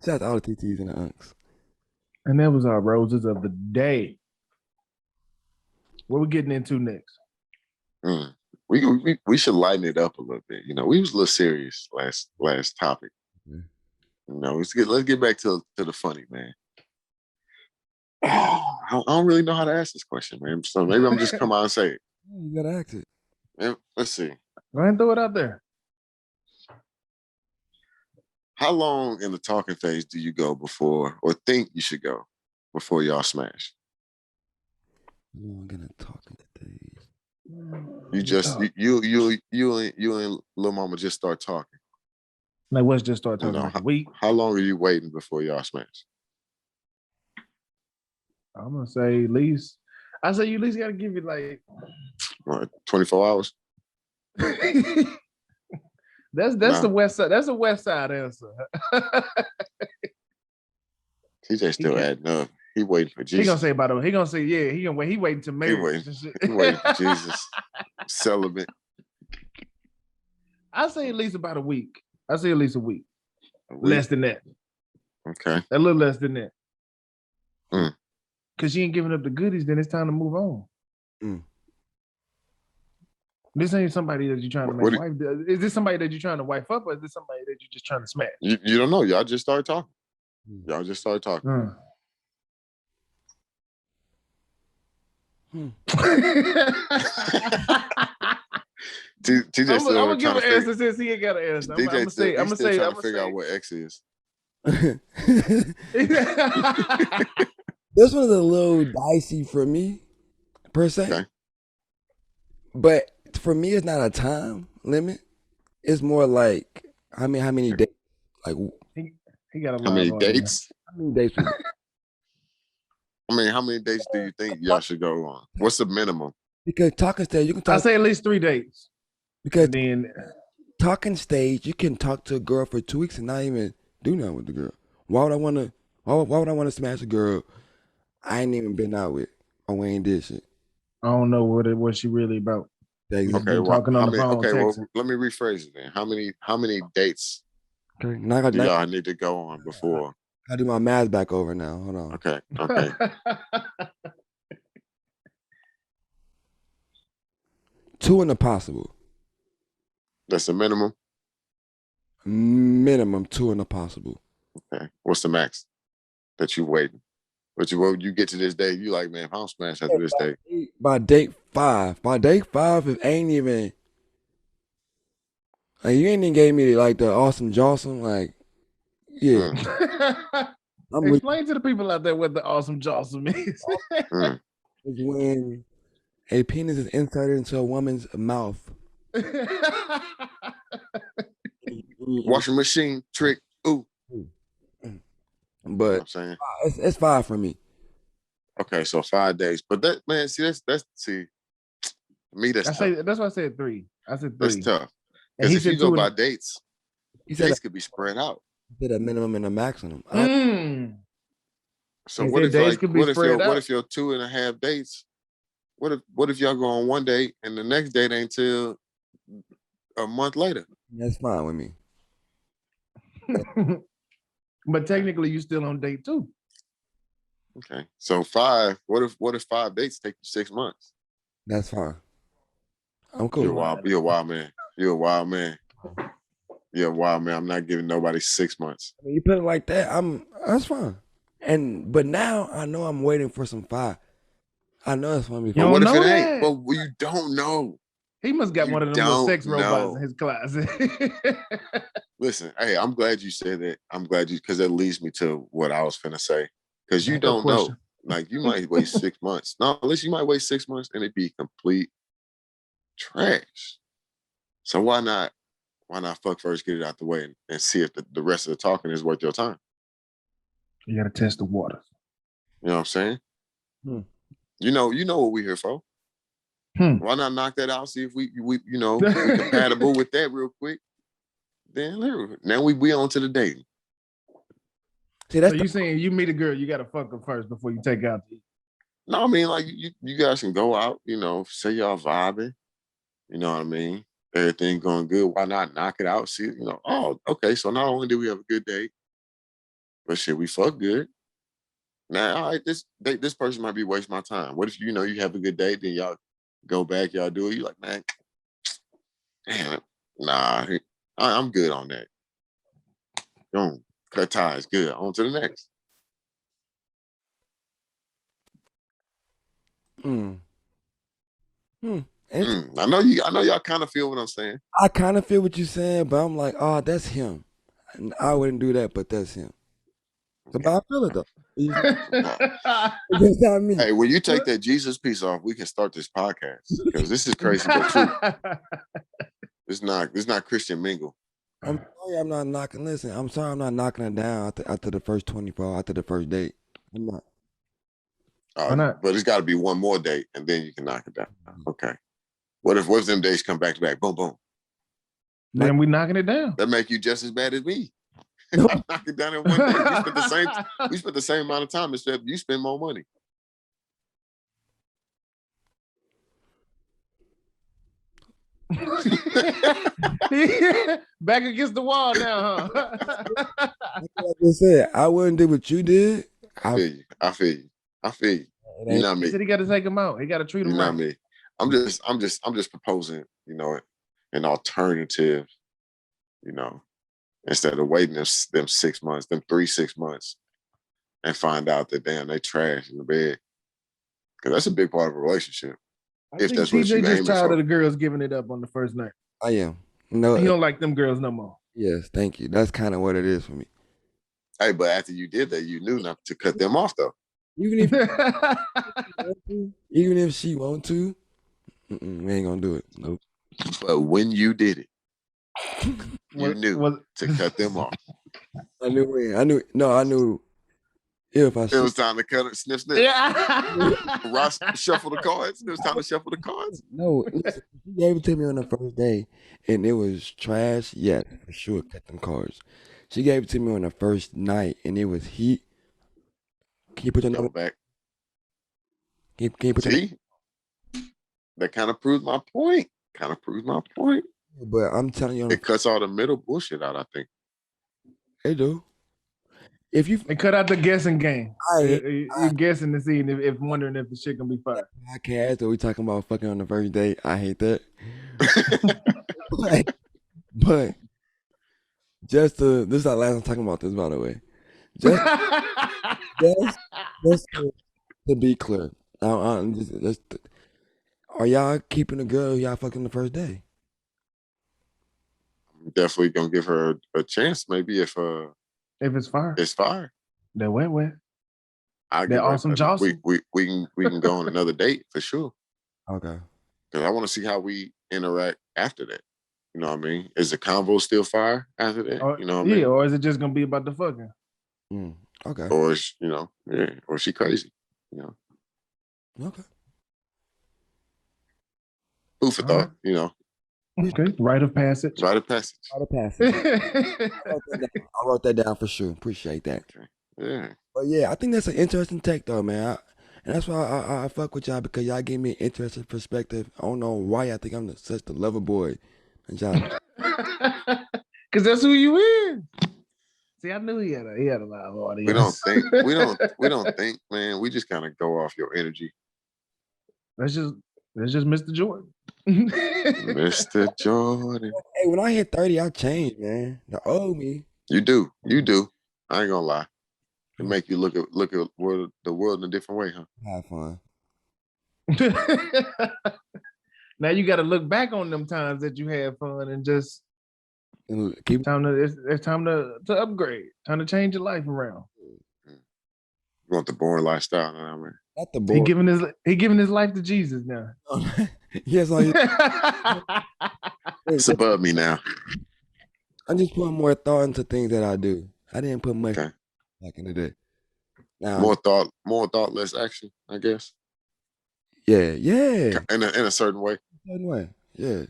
Shout out to all the TTs and the unks. And that was our roses of the day. What we getting into next? We should lighten it up a little bit. You know, we was a little serious last topic. You know, let's get back to the funny, man. I don't really know how to ask this question, man. So maybe I'm just come out and say it. You gotta ask it. Man, let's see. Go ahead and throw it out there. How long in the talking phase do you go before, or think you should go before y'all smash? How long in the talking phase? You just you and Lil Mama just start talking. Like let's just start talking. You know, how long are you waiting before y'all smash? I'm gonna say at least. I say you at least gotta give it like 24 hours. That's the west side. That's a west side answer. TJ still adding up. He waiting for Jesus. He gonna say about him. He gonna say yeah. He waiting to marry. He waiting for Jesus. Celibate. I say at least about a week. I say at least a week. Less than that. Okay. A little less than that. Because you ain't giving up the goodies, then it's time to move on. This ain't somebody that you're trying to make wife. Is this somebody that you're trying to wife up, or is this somebody that you're just trying to smash? You don't know. Y'all just started talking. Y'all just started talking. TJ I'm gonna give an answer since he ain't got an answer. I'm gonna say. Trying to figure out what X is. This one's a little dicey for me, per se. Okay. But for me, it's not a time limit. It's more like how many days? Like he got a how many dates? How many dates? I mean, how many dates do you think y'all should go on? What's the minimum? Because talking stage, you can talk. I say at least 3 dates. Because then talking stage, you can talk to a girl for 2 weeks and not even do nothing with the girl. Why would I want to? Why would I want to smash a girl I ain't even been out with, or we ain't did shit? I don't know what she really about. Okay, talking on the phone. Okay, well, let me rephrase it then. How many dates do y'all need to go on before? I do my math back over now. Hold on. Okay. 2 in the possible. That's the minimum? Minimum 2 in the possible. Okay. What's the max that you waiting? But you get to this day, you like, man, if I don't smash after this day. By date 5. By date 5, it ain't even. Like, you ain't even gave me like the awesome Johnson. Like, yeah, I'm with Explain to the people out there what the awesome Johnson is. Mm. is when a penis is inserted into a woman's mouth. Washing machine trick. Ooh. You know what But I'm saying? it's 5 for me. Okay, so 5 days. But that, man, see, that's to me, that's tough. That's why I said 3. I said 3. That's tough. And Because he if you said go 2 by and dates, He said dates could be spread out. a minimum and a maximum. So He what said if days like could be spread what out. if your 2.5 dates? What if y'all go on one date and the next date ain't till a month later? That's fine with me. But technically, you still on date 2. Okay. So 5, what if 5 dates take you 6 months? That's fine. I'm cool. You're a wild man. You're a wild man. You're a wild man. I'm not giving nobody 6 months. I mean, you put it like that, that's fine. But now I know I'm waiting for some 5. I know it's gonna be You But don't what if know it that? ain't? Well, you don't know. He must got You one of them little don't sex robots know. in his closet. Listen, hey, I'm glad you said that. I'm glad because that leads me to what I was finna say. Because you Backup don't question. know. Like, you might wait 6 months. No, listen, you might wait 6 months and it be complete trash. So why not fuck first, get it out the way, and see if the rest of the talking is worth your time? You got to test the waters. You know what I'm saying? Hmm. You know what we're here for. Why not knock that out? See if we we compatible with that real quick. Then now we on to the dating. See, So you saying you meet a girl, you got to fuck her first before you take out to eat? No, I mean, like, you guys can go out, say y'all vibing, you know what I mean? Everything going good. Why not knock it out? See, oh, okay. So not only do we have a good date, but shit, we fuck good. Now, all right, this person might be wasting my time. What if you have a good date, then y'all go back, y'all do it. You like, man, damn it. Nah, I'm good on that. Don't cut ties. Good. On to the next. I know y'all kind of feel what I'm saying. I kind of feel what you're saying, but I'm like, oh, that's him. And I wouldn't do that, but that's him. But I feel it though. It's not me. Hey, when you take that Jesus piece off, we can start this podcast because this is crazy but true. It's not Christian mingle. I'm sorry I'm not knocking. Listen, I'm sorry I'm not knocking it down after the first 24, after the first date. I'm not. Why not? But it's got to be one more date, and then you can knock it down. Okay. What if them days come back to back? Boom, boom. Then we knocking it down. That make you just as bad as me. I knock it down in one day. We spent the same amount of time, except you spend more money. Back against the wall now, huh? Like I said, I wouldn't do what you did. I feel you. You're not me. He said he got to take him out. He got to treat him right. You're not me. I'm just proposing, an alternative, instead of waiting them 6 months, them 6 months, and find out that damn they trash in the bed. Because that's a big part of a relationship. If that's what you just tired of the girls giving it up on the first night. I am. No, he don't like them girls no more. Yes, thank you. That's kind of what it is for me. Hey, but after you did that, you knew not to cut them off though. Even if she want to, we ain't gonna do it. Nope. But when you did it, you knew to cut them off. I knew. It was time to cut it, sniff. Yeah. Ross, shuffle the cards. It was time to shuffle the cards. No, listen, she gave it to me on the first day, and it was trash. Yeah, for sure, cut them cards. She gave it to me on the first night, and it was heat. Can you put your number back? Can you put See? That kind of proves my point. But I'm telling you, it cuts all the middle bullshit out. I think they do. And cut out the guessing game. You're guessing to see if wondering if the shit gonna be fire. Podcast, or we talking about fucking on the first date? I hate that. but this is our last time talking about this, by the way. Just to be clear, are y'all keeping a girl y'all fucking the first day? definitely gonna give her a chance. Maybe if it's fire, it's fire, that wet. I That give her awesome Johnson. we can go on another date for sure. Okay. Because I want to see how we interact after that. You know what I mean? Is the convo still fire after that? Or, You know what I mean? or is it just gonna be about the fucking? Okay. Or is or she crazy? You know? Okay. Food for thought. You know? Okay, rite of passage. Rite of passage. Rite of passage. I wrote that down for sure. Appreciate that. Okay. Yeah. But yeah, I think that's an interesting take though, man. And that's why I fuck with y'all, because y'all gave me an interesting perspective. I don't know why I think I'm such the lover boy. And y'all, Cause that's who you is. See, I knew he had a lot of audience. We don't think, man. We just kind of go off your energy. That's just Mr. Jordan. Mr. Jordan. hey, when I hit 30, I changed, man. The old me. You do. I ain't gonna lie. It make you look at the world in a different way, huh? Have fun. Now you got to look back on them times that you had fun and just keep time to it's time to upgrade. Time to change your life around. You want the boring lifestyle now, man? Not the boy. He giving his life to Jesus now. Yes, It's above me now. I'm just putting more thought into things that I do. I didn't put much Okay. back in the day. Now, More thought, less action, I guess. Yeah. In a certain way. Certain way. Yeah.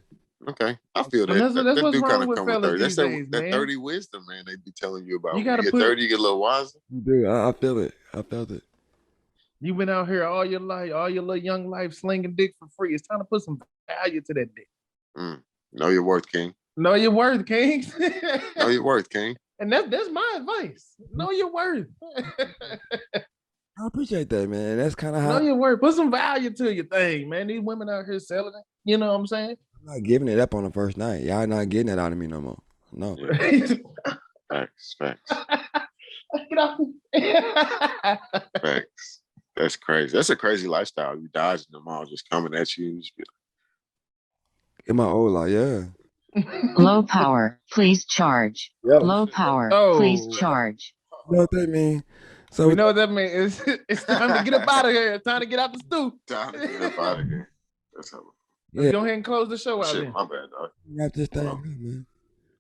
Okay, I feel that. That's that what's do wrong kind of with come with fellas 30. That's these days, that man. 30 wisdom, man. They be telling you about. You gotta when you put- get 30, you get a little wiser. You do. I feel it. I felt it. You've been out here all your life, all your little young life slinging dick for free. It's time to put some value to that dick. Know your worth, King. Know your worth, King. Know your worth, King. And that's my advice. Know your worth. I appreciate that, man. That's kind of how Know your worth. Put some value to your thing, man. These women out here selling it. You know what I'm saying? I'm not giving it up on the first night. Y'all not getting it out of me no more. No. Yeah. Facts. Get off me. Facts. That's crazy. That's a crazy lifestyle. You dodging them all, just coming at you. And just be In my old life, yeah. Low power, please charge. Yep. Low power, Oh. please charge. You know what that mean? So You know what that means? It's time to get up out of here. It's time to get out the stew. time to get up out of here. That's how. Let's go ahead and close the show out Shit, then. my bad, dog. wrap this thing up, man.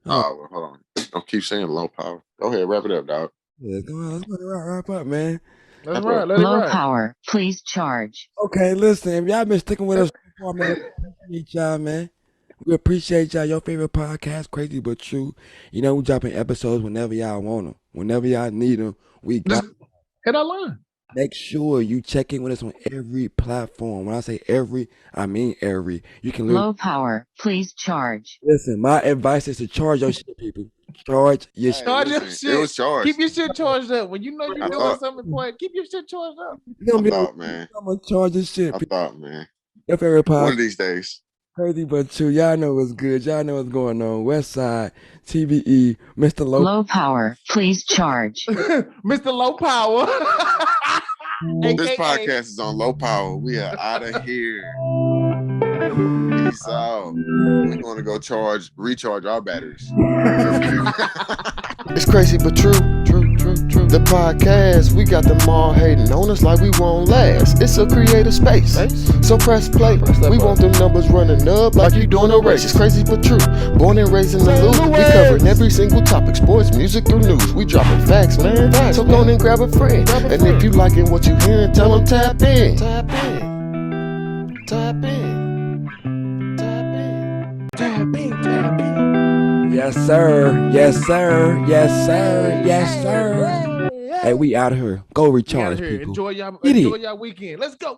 Oh, well, hold on. Don't keep saying low power. Go ahead, wrap it up, dog. Yeah, let's go wrap up, man. Let's ride. Let it Low ride. power, please charge. Okay, listen, if y'all been sticking with us so far, man, we appreciate y'all, man. We appreciate y'all. Your favorite podcast, Crazy But True. You know, we dropping episodes whenever y'all want them. Whenever y'all need them, we got. Just hit our line. Make sure you check in with us on every platform. When I say every, I mean every. You can Low power, please charge. listen. My advice is to charge your shit, people. Charge your shit. Charge your Listen, shit. It was charged. Keep your shit charged up. When you know you're I doing thought- something important, keep your shit charged up. You gonna I be thought, man. I'm gonna charge your shit. I people. thought, man. Your favorite One podcast, of these days. Crazy But True. Y'all know what's good. Y'all know what's going on. West Side, TBE, Mr. Low. Low power, please charge. Mr. Low Power. This AKA. podcast is on low power. We are out of here. Peace out. We're going to go recharge our batteries. It's crazy but true. The podcast, we got them all hating on us like we won't last. It's a creative space, so press play. We want them numbers running up like you doing a race. It's crazy but true. Born and raised in the loop. We covering every single topic, sports, music, through news. We dropping facts, man. So go on and grab a friend. And if you liking what you hearing, tell them tap in. Tap in. Tap in. Tap in. Tap in. Tap in. Yes, sir. Yes, sir. Yes, sir. Yes, sir. Hey, we out here. Go We recharge, out here. people. Enjoy y'all Get it. weekend. Let's go.